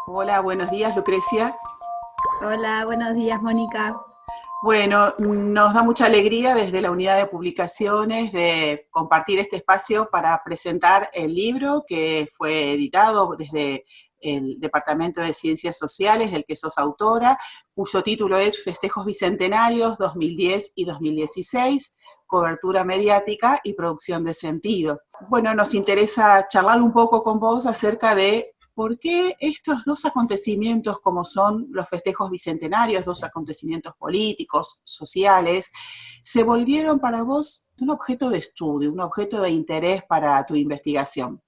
Hola, buenos días, Lucrecia. Hola, buenos días, Mónica. Bueno, nos da mucha alegría desde la unidad de publicaciones de compartir este espacio para presentar el libro que fue editado desde el Departamento de Ciencias Sociales, del que sos autora, cuyo título es Festejos Bicentenarios 2010 y 2016, cobertura mediática y producción de sentido. Bueno, nos interesa charlar un poco con vos acerca de por qué estos dos acontecimientos, como son los festejos bicentenarios, dos acontecimientos políticos, sociales, se volvieron para vos un objeto de estudio, un objeto de interés para tu investigación.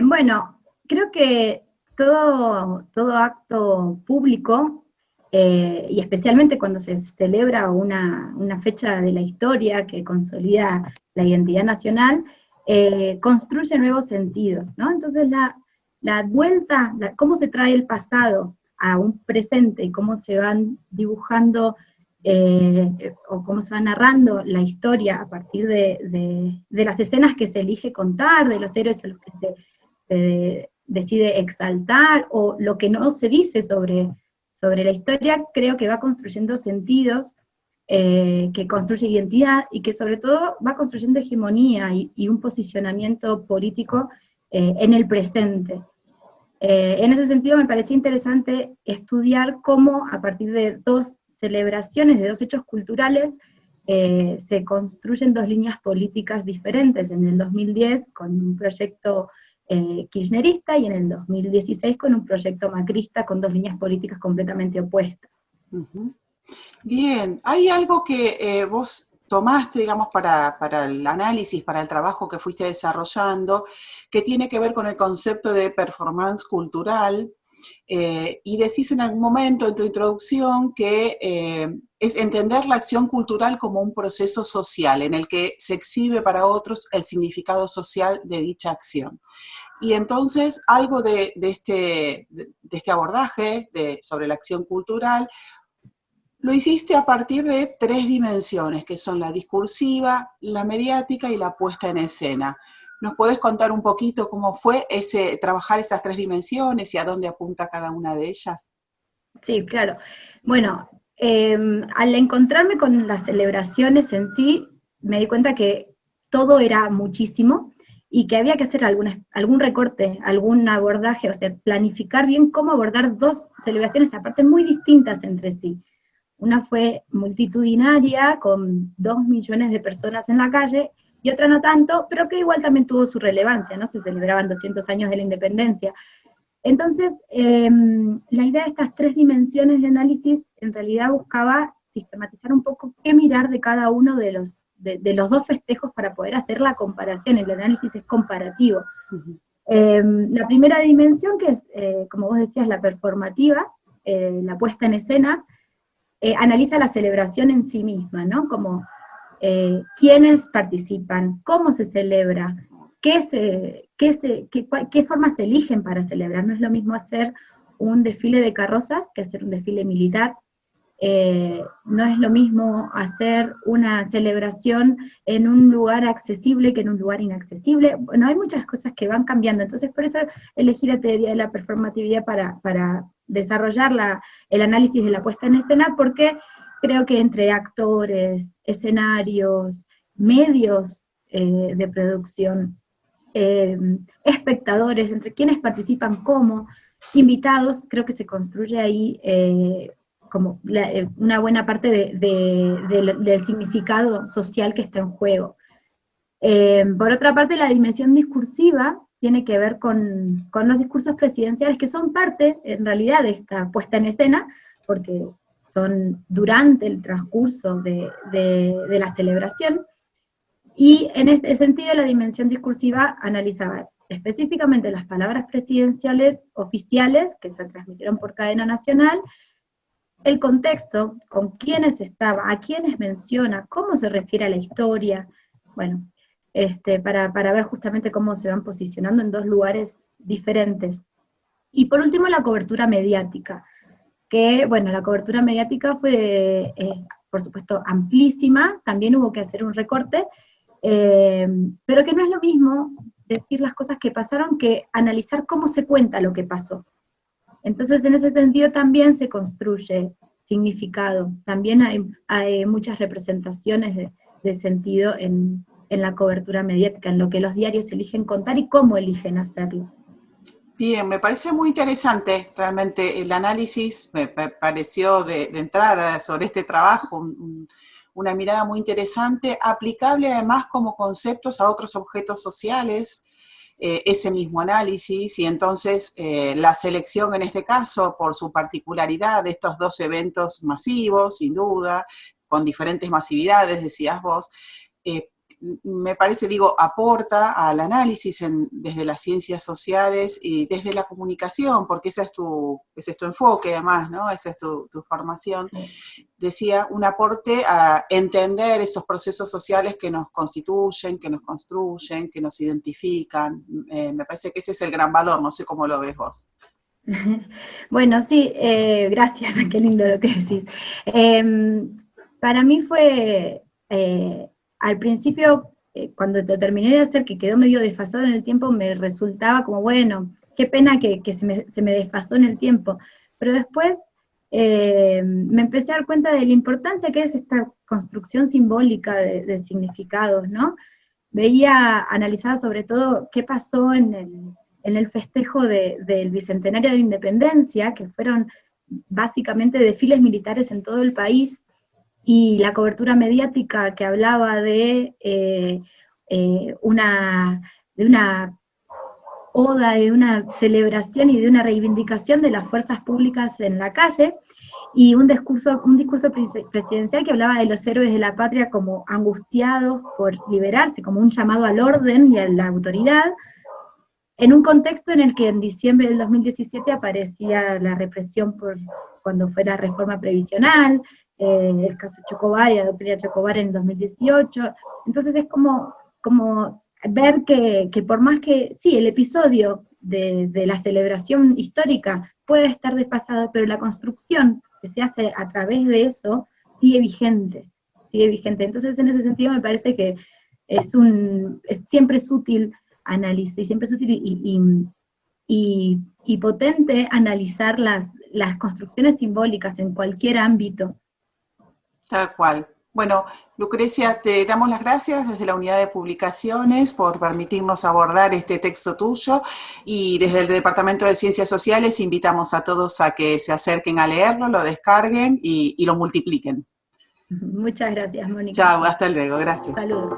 Bueno, creo que todo acto público, y especialmente cuando se celebra una fecha de la historia que consolida la identidad nacional, construye nuevos sentidos, ¿no? Entonces la vuelta, cómo se trae el pasado a un presente y cómo se van dibujando o cómo se va narrando la historia a partir de las escenas que se elige contar, de los héroes a los que se decide exaltar, o lo que no se dice sobre la historia, creo que va construyendo sentidos, que construye identidad, y que sobre todo va construyendo hegemonía y un posicionamiento político en el presente. En ese sentido me parecía interesante estudiar cómo a partir de dos celebraciones, de dos hechos culturales, se construyen dos líneas políticas diferentes, en el 2010 con un proyecto kirchnerista y en el 2016 con un proyecto macrista, con dos líneas políticas completamente opuestas. Uh-huh. Bien, ¿hay algo que vos tomaste, digamos, para el análisis, para el trabajo que fuiste desarrollando, que tiene que ver con el concepto de performance cultural? Y decís en algún momento en tu introducción que es entender la acción cultural como un proceso social en el que se exhibe para otros el significado social de dicha acción. Y entonces algo de este abordaje sobre la acción cultural lo hiciste a partir de tres dimensiones, que son la discursiva, la mediática y la puesta en escena. ¿Nos podés contar un poquito cómo fue trabajar esas tres dimensiones y a dónde apunta cada una de ellas? Sí, claro. Bueno, al encontrarme con las celebraciones en sí, me di cuenta que todo era muchísimo y que había que hacer algún recorte, algún abordaje, o sea, planificar bien cómo abordar dos celebraciones aparte muy distintas entre sí. Una fue multitudinaria, con 2 millones de personas en la calle, y otra no tanto, pero que igual también tuvo su relevancia, ¿no? Se celebraban 200 años de la independencia. Entonces, la idea de estas tres dimensiones de análisis en realidad buscaba sistematizar un poco qué mirar de cada uno de los dos festejos para poder hacer la comparación. El análisis es comparativo. Uh-huh. La primera dimensión, que es, como vos decías, la performativa, la puesta en escena, analiza la celebración en sí misma, ¿no? Como quiénes participan, cómo se celebra, qué formas se eligen para celebrar. No es lo mismo hacer un desfile de carrozas que hacer un desfile militar. No es lo mismo hacer una celebración en un lugar accesible que en un lugar inaccesible. Bueno, hay muchas cosas que van cambiando, entonces por eso elegí la teoría de la performatividad para desarrollar el análisis de la puesta en escena, porque creo que entre actores, escenarios, medios de producción, eh, espectadores, entre quienes participan como invitados, creo que se construye ahí como una buena parte del significado social que está en juego. Por otra parte, la dimensión discursiva tiene que ver con los discursos presidenciales, que son parte, en realidad, de esta puesta en escena, porque son durante el transcurso de la celebración, y en este sentido la dimensión discursiva analizaba específicamente las palabras presidenciales oficiales que se transmitieron por cadena nacional, el contexto, con quiénes estaba, a quiénes menciona, cómo se refiere a la historia, bueno, para ver justamente cómo se van posicionando en dos lugares diferentes. Y por último, la cobertura mediática, que, bueno, la cobertura mediática fue, por supuesto, amplísima, también hubo que hacer un recorte, pero que no es lo mismo decir las cosas que pasaron que analizar cómo se cuenta lo que pasó. Entonces, en ese sentido también se construye significado, también hay muchas representaciones de sentido en la cobertura mediática, en lo que los diarios eligen contar y cómo eligen hacerlo. Bien, me parece muy interesante realmente el análisis, me pareció de entrada sobre este trabajo, una mirada muy interesante, aplicable además como conceptos a otros objetos sociales, ese mismo análisis, y entonces la selección en este caso, por su particularidad de estos dos eventos masivos, sin duda, con diferentes masividades, decías vos, me parece, digo, aporta al análisis desde las ciencias sociales y desde la comunicación, porque ese es tu enfoque además, ¿no? Esa es tu formación. Decía, un aporte a entender esos procesos sociales que nos constituyen, que nos construyen, que nos identifican. Me parece que ese es el gran valor, no sé cómo lo ves vos. Bueno, sí, gracias, qué lindo lo que decís. Para mí fue, al principio, cuando lo terminé de hacer, que quedó medio desfasado en el tiempo, me resultaba como, bueno, qué pena que se me desfasó en el tiempo. Pero después me empecé a dar cuenta de la importancia que es esta construcción simbólica de significados, ¿no? Analizaba sobre todo qué pasó en el festejo del Bicentenario de Independencia, que fueron básicamente desfiles militares en todo el país, y la cobertura mediática que hablaba de una oda, de una celebración y de una reivindicación de las fuerzas públicas en la calle, y un discurso presidencial que hablaba de los héroes de la patria como angustiados por liberarse, como un llamado al orden y a la autoridad, en un contexto en el que en diciembre del 2017 aparecía la represión cuando fue la reforma previsional, el caso Chocobar y la doctrina Chocobar en el 2018, entonces es como ver que por más que, sí, el episodio de la celebración histórica puede estar desfasado, pero la construcción que se hace a través de eso sigue vigente. Entonces, en ese sentido me parece que siempre es útil análisis, siempre es útil y potente analizar las construcciones simbólicas en cualquier ámbito. Tal cual. Bueno, Lucrecia, te damos las gracias desde la unidad de publicaciones por permitirnos abordar este texto tuyo, y desde el Departamento de Ciencias Sociales invitamos a todos a que se acerquen a leerlo, lo descarguen y lo multipliquen. Muchas gracias, Mónica. Chao, hasta luego, gracias. Saludos.